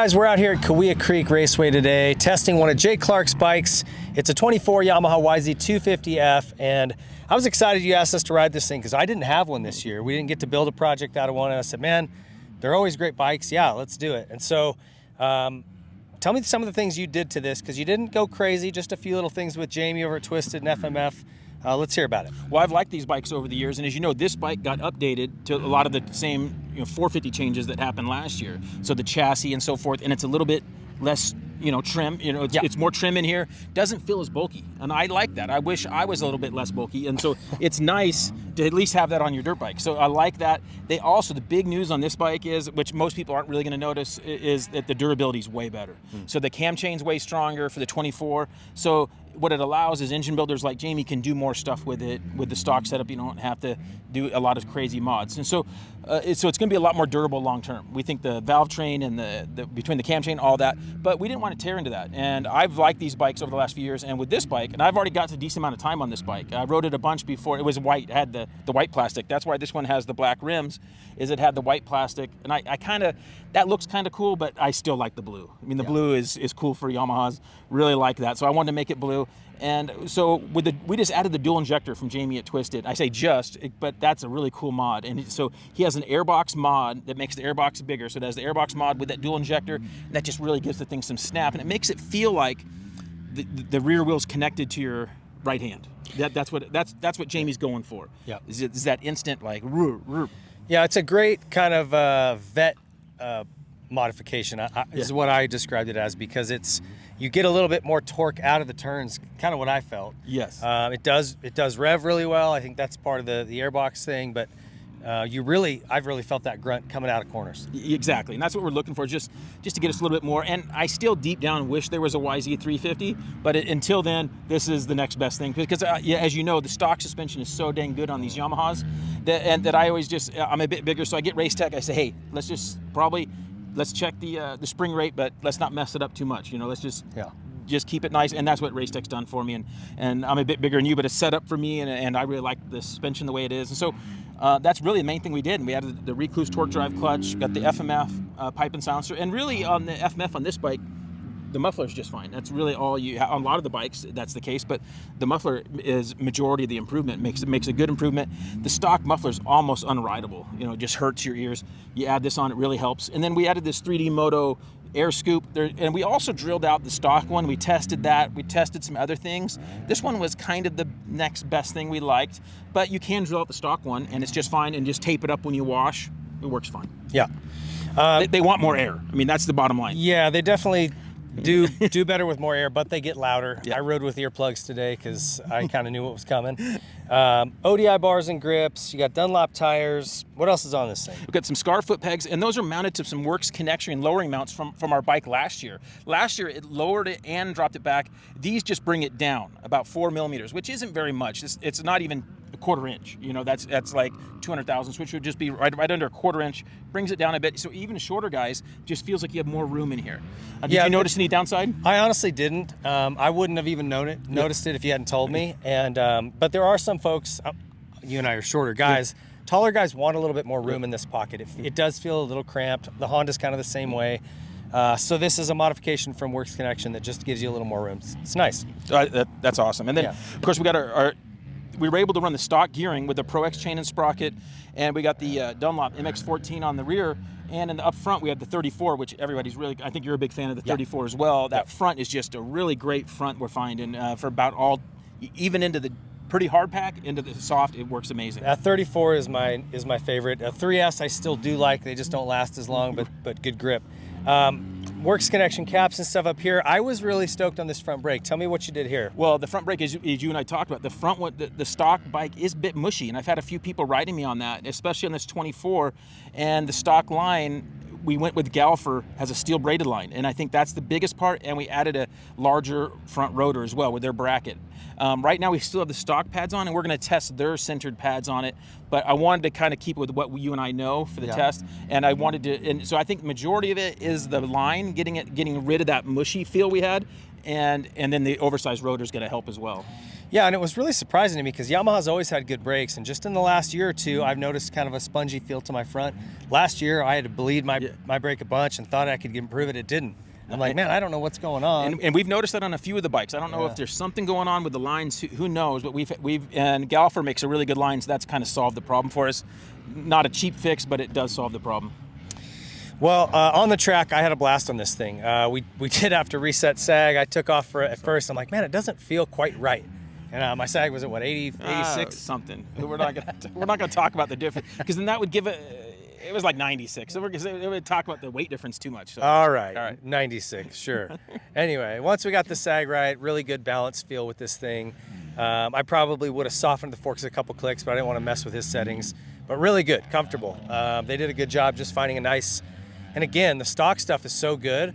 guys, we're out here at Kaweah Creek Raceway today testing one of Jake Clark's bikes. It's a 24 Yamaha YZ250f, and I was excited you asked us to ride this thing because I didn't have one this year. We didn't get to build a project out of one, and I said, man, they're always great bikes. Yeah, let's do it. And so tell me some of the things you did to this, because you didn't go crazy, just a few little things with Jamie over at Twisted and FMF. Let's hear about it. Well, I've liked these bikes over the years, and as you know, this bike got updated to a lot of the same 450 changes that happened last year. So the chassis and so forth, and it's a little bit less trim. It's more trim in here. Doesn't feel as bulky, and I like that. I wish I was a little bit less bulky, and so it's nice to at least have that on your dirt bike. So I like that. The big news on this bike is, which most people aren't really going to notice, is that the durability is way better. So the cam chain's way stronger for the 24. So what it allows is engine builders like Jamie can do more stuff with it. With the stock setup, you don't have to do a lot of crazy mods, and so it's going to be a lot more durable long term. We think the valve train and the between the cam chain, all that, but we didn't want to tear into that. And I've liked these bikes over the last few years, and with this bike, and I've already got a decent amount of time on this bike. I rode it a bunch before. It was white, it had the white plastic. That's why this one has the black rims, is it had the white plastic, and I kind of, that looks kind of cool, but I still like the blue. I mean, the blue is cool for Yamahas. Really like that, so I wanted to make it blue. And so we just added the dual injector from Jamie at Twisted. I say but that's a really cool mod. And so he has an Airbox mod that makes the Airbox bigger. So it has the Airbox mod with that dual injector. And that just really gives the thing some snap, and it makes it feel like the rear wheel's connected to your right hand. That's what Jamie's going for. Yeah, is that instant like. Yeah, it's a great kind of vet modification. Is what I described it as, because you get a little bit more torque out of the turns, kind of what I felt. Yes. It does rev really well. I think that's part of the Airbox thing, but I've really felt that grunt coming out of corners. Exactly, and that's what we're looking for, just to get us a little bit more. And I still deep down wish there was a YZ350, but until then, this is the next best thing, because as you know, the stock suspension is so dang good on these Yamahas that I always I'm a bit bigger, so I get Race Tech. I say, hey, let's check the spring rate, but let's not mess it up too much. Let's just keep it nice, and that's what Race Tech's done for me. And I'm a bit bigger than you, but it's set up for me, and I really like the suspension the way it is. And so that's really the main thing we did. And we added the Rekluse torque drive clutch, got the FMF pipe and silencer, and really on the FMF on this bike, the muffler is just fine. That's really all you have. On a lot of the bikes, that's the case, but the muffler is majority of the improvement. Makes a good improvement. The stock muffler is almost unrideable. It just hurts your ears. You add this on, it really helps. And then we added this 3D Moto air scoop there, and we also drilled out the stock one. We tested that. We tested some other things. This one was kind of the next best thing we liked, but you can drill out the stock one, and it's just fine, and just tape it up when you wash. It works fine. Yeah. They want more air. I mean, that's the bottom line. Yeah, they definitely do better with more air, but they get louder. Yeah. I rode with earplugs today because I kind of knew what was coming. ODI bars and grips. You got Dunlop tires. What else is on this thing? We've got some scar foot pegs, and those are mounted to some Works connection and lowering mounts from our bike last year. Last year, it lowered it and dropped it back. These just bring it down about 4 millimeters, which isn't very much. It's not even a quarter inch. That's like 200,000, which would just be right under a quarter inch. Brings it down a bit, so even shorter guys just feels like you have more room in here. Did you notice any downside? I honestly didn't. I wouldn't have even noticed it if you hadn't told me. And but there are some folks. You and I are shorter guys. Yeah. Taller guys want a little bit more room in this pocket. It does feel a little cramped. The Honda's kind of the same way. So this is a modification from Works Connection that just gives you a little more room. It's nice. That's awesome. And then, of course, we got we were able to run the stock gearing with the Pro X chain and sprocket, and we got the Dunlop MX-14 on the rear, and in the up front we have the 34, which everybody's really, I think you're a big fan of the 34 as well. That front is just a really great front we're finding for about even into the pretty hard pack, into the soft, it works amazing. That 34 is my favorite. 3S I still do like, they just don't last as long, but good grip. Works Connection caps and stuff up here. I was really stoked on this front brake. Tell me what you did here. Well, the front brake, as you and I talked about, the front one, the stock bike is a bit mushy, and I've had a few people riding me on that, especially on this 24, and the stock line, we went with Galfer, has a steel braided line, and I think that's the biggest part, and we added a larger front rotor as well with their bracket. Right now we still have the stock pads on, and we're going to test their centered pads on it, but I wanted to kind of keep it with what you and I know for the test, and I wanted to, and so I think the majority of it is the line, getting rid of that mushy feel we had, and then the oversized rotor is going to help as well. Yeah, and it was really surprising to me because Yamaha's always had good brakes, and just in the last year or two, I've noticed kind of a spongy feel to my front. Last year, I had to bleed my brake a bunch and thought I could improve it. It didn't. I'm like, man, I don't know what's going on. And we've noticed that on a few of the bikes. I don't know if there's something going on with the lines. Who knows? But and Galfer makes a really good line, so that's kind of solved the problem for us. Not a cheap fix, but it does solve the problem. Well, on the track, I had a blast on this thing. We did have to reset sag. I took off for it at first. I'm like, man, it doesn't feel quite right. And my sag was at what, 80, 86? Something. We're not gonna talk about the difference because then that would give it was like 96. So it would talk about the weight difference too much. So. All right, 96, sure. Anyway, once we got the sag right, really good balance feel with this thing. I probably would have softened the forks a couple clicks, but I didn't want to mess with his settings. But really good, comfortable. They did a good job just finding a nice, and again, the stock stuff is so good.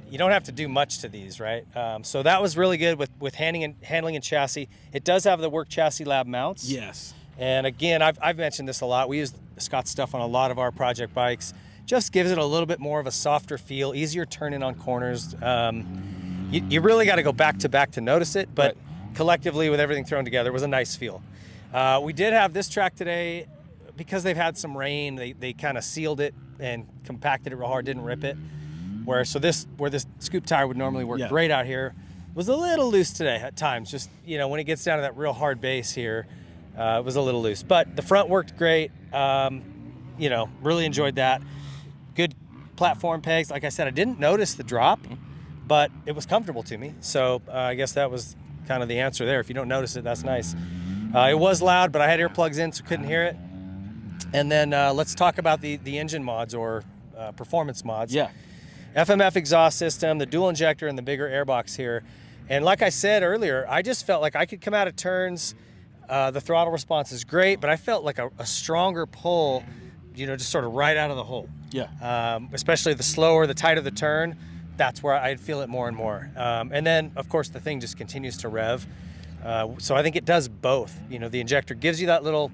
You don't have to do much to these, right? So that was really good with handling and chassis. It does have the Work Chassis Lab mounts. Yes. And again, I've mentioned this a lot. We use Scott's stuff on a lot of our project bikes. Just gives it a little bit more of a softer feel, easier turning on corners. You really got to go back to back to notice it, but collectively with everything thrown together, it was a nice feel. We did have this track today, because they've had some rain, they kind of sealed it and compacted it real hard, didn't rip it. Where this scoop tire would normally work great out here, was a little loose today at times. Just, when it gets down to that real hard base here, it was a little loose. But the front worked great. Really enjoyed that. Good platform pegs. Like I said, I didn't notice the drop, but it was comfortable to me. So I guess that was kind of the answer there. If you don't notice it, that's nice. It was loud, but I had earplugs in, so couldn't hear it. And then let's talk about the engine mods or performance mods. Yeah. FMF exhaust system, the dual injector, and the bigger airbox here. And like I said earlier, I just felt like I could come out of turns. The throttle response is great, but I felt like a stronger pull, just sort of right out of the hole. Yeah. Especially the slower, the tighter the turn, that's where I'd feel it more and more. And then, of course, the thing just continues to rev. So I think it does both. The injector gives you that little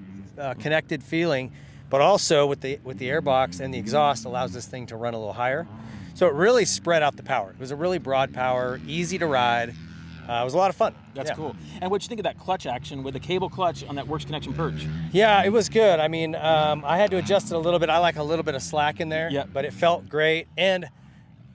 connected feeling, but also with the airbox and the exhaust allows this thing to run a little higher. So it really spread out the power. It was a really broad power, easy to ride. It was a lot of fun. That's cool. And what'd you think of that clutch action with the cable clutch on that Works Connection Perch? Yeah, it was good. I mean, I had to adjust it a little bit. I like a little bit of slack in there, but it felt great. And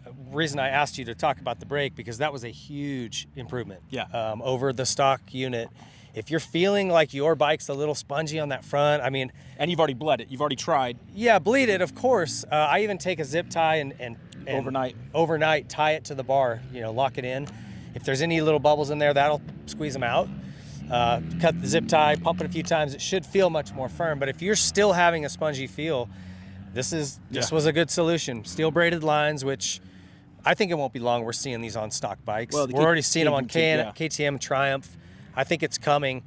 the reason I asked you to talk about the brake, because that was a huge improvement over the stock unit. If you're feeling like your bike's a little spongy on that front, I mean... And you've already bled it. You've already tried. Yeah, bleed it, of course. I even take a zip tie and overnight tie it to the bar, lock it in. If there's any little bubbles in there, that'll squeeze them out. Cut the zip tie, pump it a few times. It should feel much more firm. But if you're still having a spongy feel, this was a good solution. Steel braided lines, which I think it won't be long. We're seeing these on stock bikes. Well, we're already seeing them on KTM and Triumph. I think it's coming.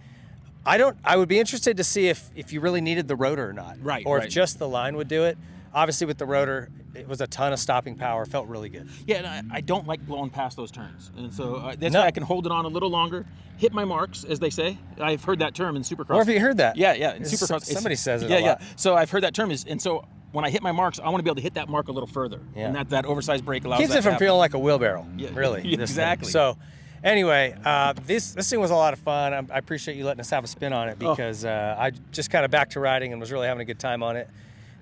I would be interested to see if you really needed the rotor or not. Right. Or if just the line would do it. Obviously with the rotor, it was a ton of stopping power. Felt really good. Yeah, and I don't like blowing past those turns. And so that's why I can hold it on a little longer, hit my marks, as they say. I've heard that term in Supercross. Or have you heard that? Yeah. In Supercross. Somebody says it a lot. Yeah. So I've heard that term. And so when I hit my marks, I want to be able to hit that mark a little further. Yeah. And that oversized brake allows Keeps that it from feeling like a wheelbarrow, really. Exactly. So anyway, this thing was a lot of fun. I appreciate you letting us have a spin on it, because I just kind of back to riding and was really having a good time on it.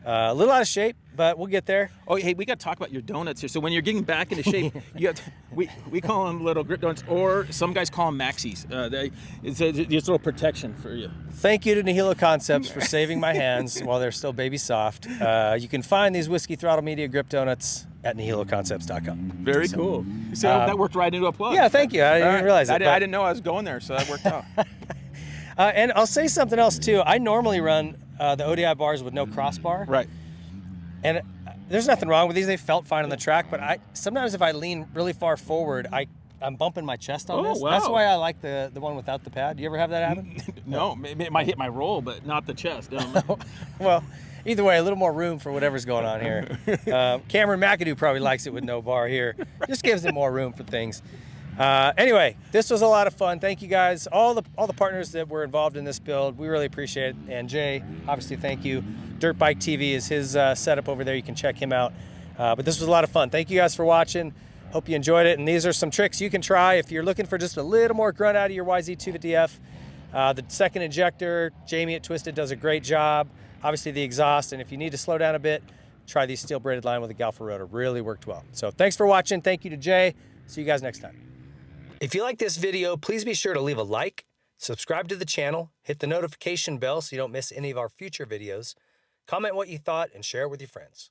A little out of shape, but we'll get there. Oh, hey, we got to talk about your donuts here. So when you're getting back into shape, we call them little grip donuts, or some guys call them maxis. It's a little protection for you. Thank you to Nihilo Concepts for saving my hands while they're still baby soft. You can find these Whiskey Throttle Media grip donuts at nihiloconcepts.com. Very cool. So that worked right into a plug. Yeah, thank you. I didn't realize it. I didn't know I was going there, so that worked out. And I'll say something else too. I normally run the ODI bars with no crossbar. Right. And there's nothing wrong with these. They felt fine on the track, but sometimes if I lean really far forward, I'm bumping my chest on this. Wow. That's why I like the one without the pad. Do you ever have that happen? No, maybe it might hit my roll, but not the chest. Well, either way, a little more room for whatever's going on here. Cameron McAdoo probably likes it with no bar here. Just gives it more room for things. Anyway, this was a lot of fun. Thank you guys, all the partners that were involved in this build. We really appreciate it. And Jay, obviously, thank you. Dirt Bike TV is his setup over there. You can check him out. But this was a lot of fun. Thank you guys for watching. Hope you enjoyed it, and these are some tricks you can try if you're looking for just a little more grunt out of your YZ250F. The second injector, Jamie at Twisted does a great job. Obviously the exhaust, and if you need to slow down a bit, try these steel braided line with a Galfa rotor. Really worked well. So thanks for watching. Thank you to Jay. See you guys next time. If you like this video, please be sure to leave a like, subscribe to the channel, hit the notification bell so you don't miss any of our future videos, comment what you thought, and share it with your friends.